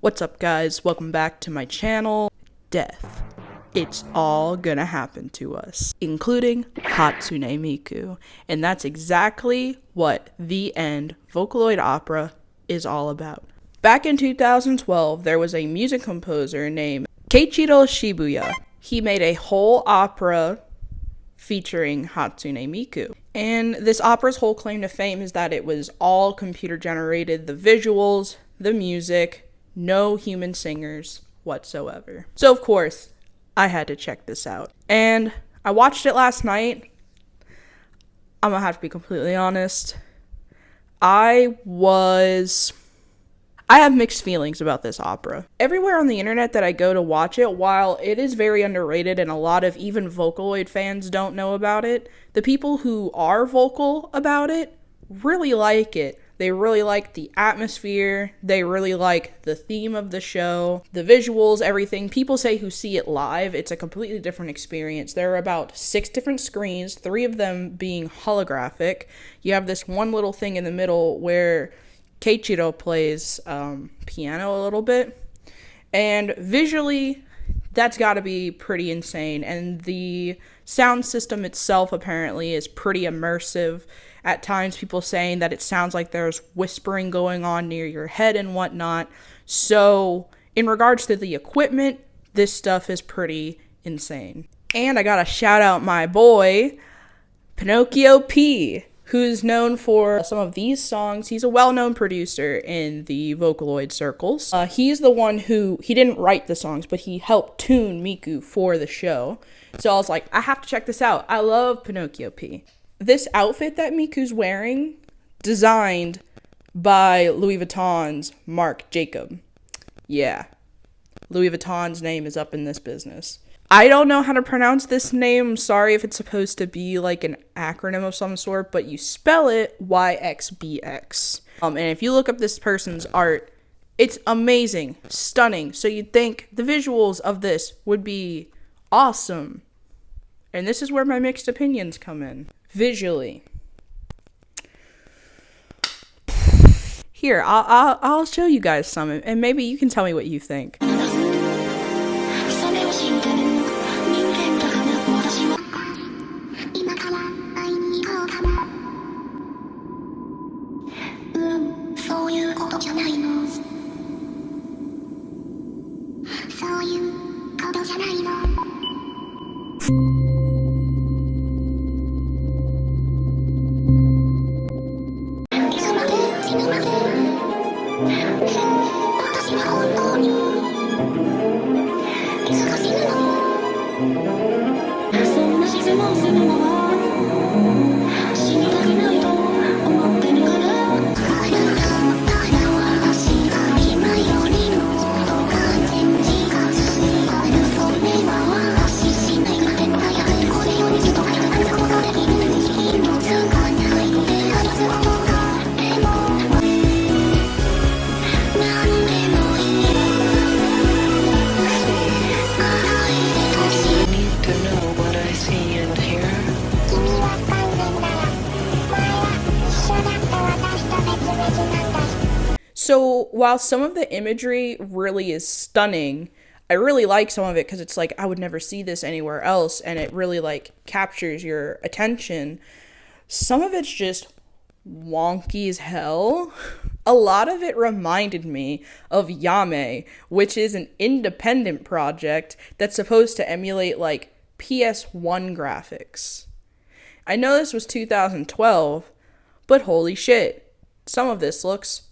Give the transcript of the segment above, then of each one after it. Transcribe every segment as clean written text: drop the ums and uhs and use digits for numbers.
What's up, guys? Welcome back to my channel. Death. It's all gonna happen to us, including Hatsune Miku. And that's exactly what the End Vocaloid Opera is all about. Back in 2012, there was a music composer named Keiichiro Shibuya. He made a whole opera featuring Hatsune Miku. And this opera's whole claim to fame is that it was all computer generated, the visuals, the music, no human singers whatsoever. So of course, I had to check this out. And I watched it last night. I'm gonna have to be completely honest. I have mixed feelings about this opera. Everywhere on the internet that I go to watch it, while it is very underrated and a lot of even Vocaloid fans don't know about it, the people who are vocal about it really like it. They really like the atmosphere, they really like the theme of the show, the visuals, everything. People say who see it live, it's a completely different experience. There are about 6 different screens, 3 of them being holographic. You have this one little thing in the middle where Keiichiro plays piano a little bit. And visually, that's got to be pretty insane. And the sound system itself apparently is pretty immersive. At times, people saying that it sounds like there's whispering going on near your head and whatnot. So, in regards to the equipment, this stuff is pretty insane. And I gotta shout out my boy, Pinocchio P, who's known for some of these songs. He's a well-known producer in the Vocaloid circles. He's the one he didn't write the songs, but he helped tune Miku for the show. So I was like, I have to check this out. I love Pinocchio P. This outfit that Miku's wearing, designed by Louis Vutton's Marc Jacob. Yeah, Louis Vutton's name is up in this business. I don't know how to pronounce this name. I'm sorry if it's supposed to be like an acronym of some sort, but you spell it YXKX. And if you look up this person's art, it's amazing, stunning. So you'd think the visuals of this would be awesome. And this is where my mixed opinions come in. Visually. Here, I'll show you guys some, and maybe you can tell me what you think. So while some of the imagery really is stunning, I really like some of it because it's like, I would never see this anywhere else, and it really like captures your attention. Some of it's just wonky as hell. A lot of it reminded me of Yame, which is an independent project that's supposed to emulate like PS1 graphics. I know this was 2012, but holy shit, some of this looks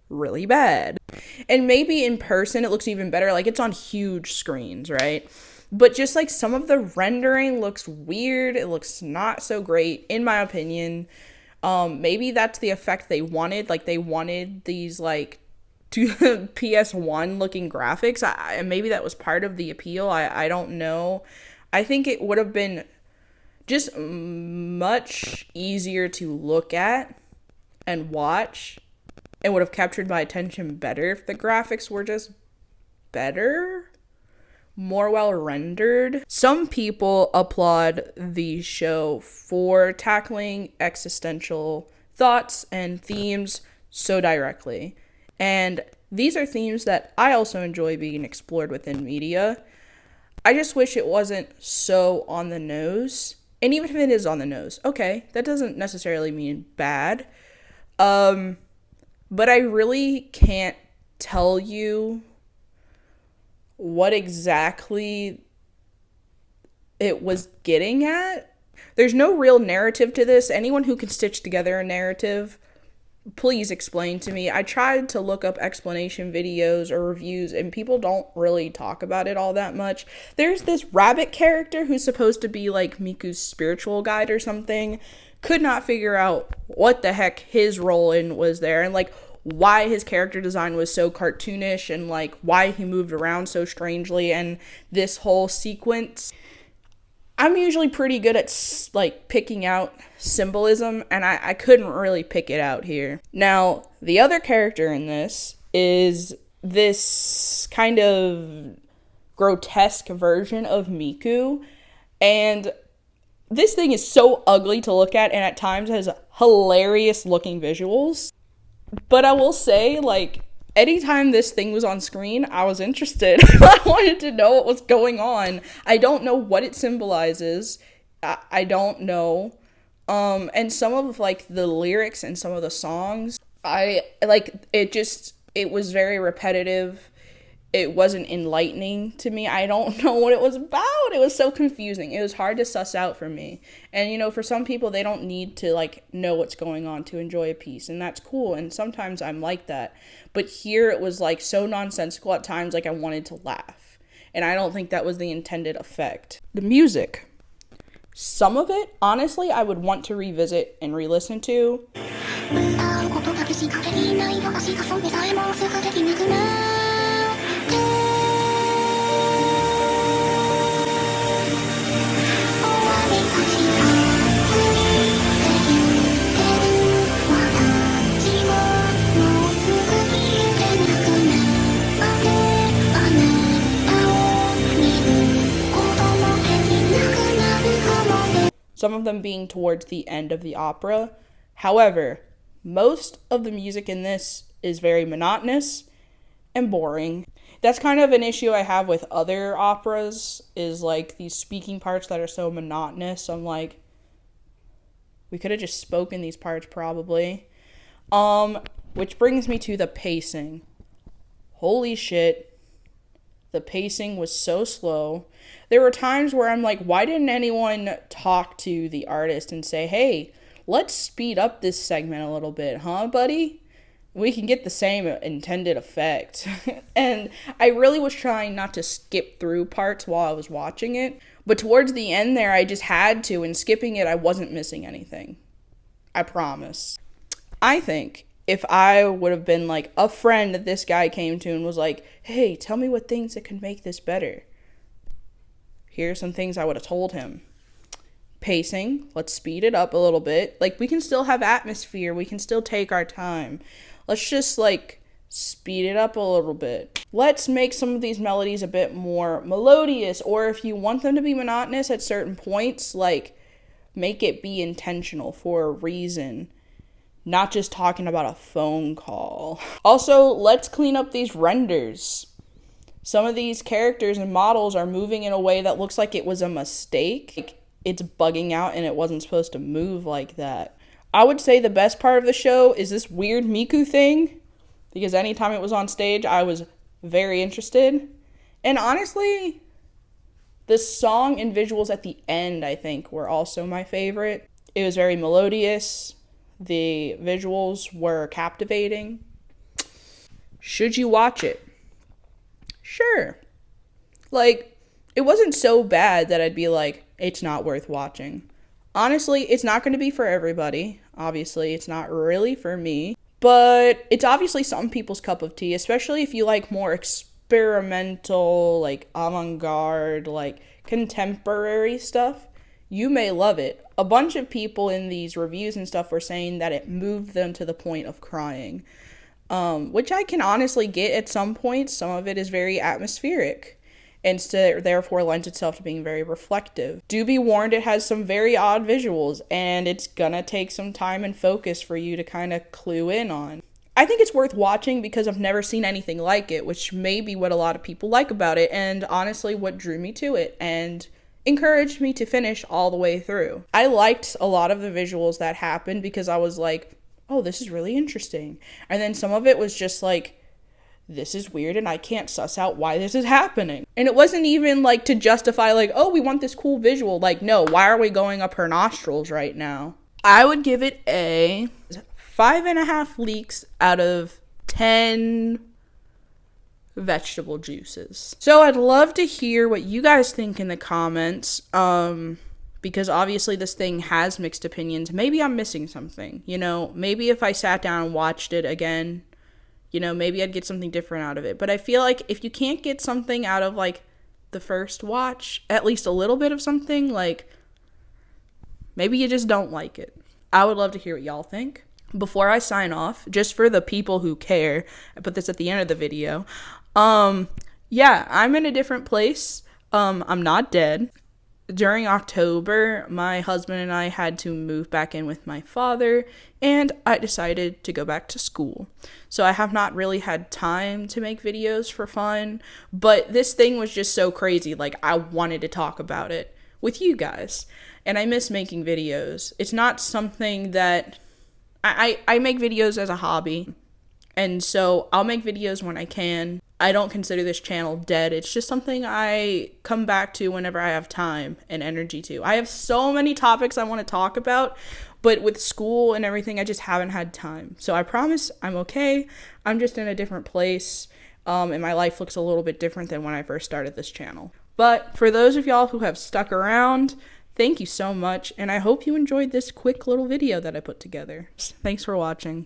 really bad. And maybe in person it looks even better, like it's on huge screens, right? But just like some of the rendering looks weird, it looks not so great in my opinion. Maybe that's the effect they wanted, like they wanted these like PS1 looking graphics, and maybe that was part of the appeal. I don't know. I think it would have been just much easier to look at and watch, and would have captured my attention better if the graphics were just better, more well rendered. Some people applaud the show for tackling existential thoughts and themes so directly. And These are themes that I also enjoy being explored within media. I just wish it wasn't so on the nose. And even if it is on the nose, okay, that doesn't necessarily mean bad. But I really can't tell you what exactly it was getting at. There's no real narrative to this. Anyone who can stitch together a narrative, please explain to me. I tried to look up explanation videos or reviews, and people don't really talk about it all that much. There's this rabbit character who's supposed to be like Miku's spiritual guide or something. Could not figure out what the heck his role in was there, and like why his character design was so cartoonish, and like why he moved around so strangely, and this whole sequence. I'm usually pretty good at like picking out symbolism, and I couldn't really pick it out here. Now, the other character in this is this kind of grotesque version of Miku, and this thing is so ugly to look at, and at times has hilarious looking visuals. But I will say, like, anytime this thing was on screen, I was interested. I wanted to know what was going on. I don't know what it symbolizes. I don't know. And some of, like, the lyrics and some of the songs, it was very repetitive. It wasn't enlightening to me. I don't know what it was about. It was so confusing. It was hard to suss out for me. And, you know, for some people, they don't need to, like, know what's going on to enjoy a piece. And that's cool. And sometimes I'm like that. But here it was, like, so nonsensical at times, like, I wanted to laugh. And I don't think that was the intended effect. The music. Some of it, honestly, I would want to revisit and re-listen to. Some of them being towards the end of the opera. However, most of the music in this is very monotonous and boring. That's kind of an issue I have with other operas, is like these speaking parts that are so monotonous. I'm like, we could have just spoken these parts probably. Which brings me to the pacing. Holy shit. The pacing was so slow. There were times where I'm like, why didn't anyone talk to the artist and say, hey, let's speed up this segment a little bit, huh, buddy? We can get the same intended effect. And I really was trying not to skip through parts while I was watching it. But towards the end there, I just had to, and skipping it, I wasn't missing anything. I promise. I think if I would have been like a friend that this guy came to and was like, hey, tell me what things that can make this better. Here's some things I would have told him. Pacing, let's speed it up a little bit. Like, we can still have atmosphere. We can still take our time. Let's just, like, speed it up a little bit. Let's make some of these melodies a bit more melodious. Or if you want them to be monotonous at certain points, like, make it be intentional for a reason. Not just talking about a phone call. Also, let's clean up these renders. Some of these characters and models are moving in a way that looks like it was a mistake. Like, it's bugging out and it wasn't supposed to move like that. I would say the best part of the show is this weird Miku thing, because anytime it was on stage, I was very interested. And honestly, the song and visuals at the end, I think, were also my favorite. It was very melodious. The visuals were captivating. Should you watch it? Sure. Like, it wasn't so bad that I'd be like, it's not worth watching. Honestly, it's not going to be for everybody. Obviously, it's not really for me. But it's obviously some people's cup of tea, especially if you like more experimental, like avant-garde, like contemporary stuff. You may love it. A bunch of people in these reviews and stuff were saying that it moved them to the point of crying. Which I can honestly get at some points. Some of it is very atmospheric and therefore lends itself to being very reflective. Do be warned, it has some very odd visuals, and it's gonna take some time and focus for you to kind of clue in on. I think it's worth watching because I've never seen anything like it, which may be what a lot of people like about it, and honestly what drew me to it and encouraged me to finish all the way through. I liked a lot of the visuals that happened because I was like, oh, this is really interesting. And then some of it was just like, this is weird and I can't suss out why this is happening. And it wasn't even like to justify like, oh, we want this cool visual. Like, no, why are we going up her nostrils right now? I would give it a 5.5 leeks out of 10 vegetable juices. So I'd love to hear what you guys think in the comments, because obviously this thing has mixed opinions. Maybe I'm missing something, you know, maybe if I sat down and watched it again, you know, maybe I'd get something different out of it. But I feel like if you can't get something out of like the first watch, at least a little bit of something, like maybe you just don't like it. I would love to hear what y'all think. Before I sign off, just for the people who care, I put this at the end of the video. Yeah, I'm in a different place. I'm not dead. During October, my husband and I had to move back in with my father, and I decided to go back to school. So I have not really had time to make videos for fun, but this thing was just so crazy. Like, I wanted to talk about it with you guys, and I miss making videos. It's not something that I make videos as a hobby, and so I'll make videos when I can. I don't consider this channel dead. It's just something I come back to whenever I have time and energy to. I have so many topics I want to talk about, but with school and everything, I just haven't had time. So I promise I'm okay. I'm just in a different place, and my life looks a little bit different than when I first started this channel. But for those of y'all who have stuck around, thank you so much, and I hope you enjoyed this quick little video that I put together. Thanks for watching.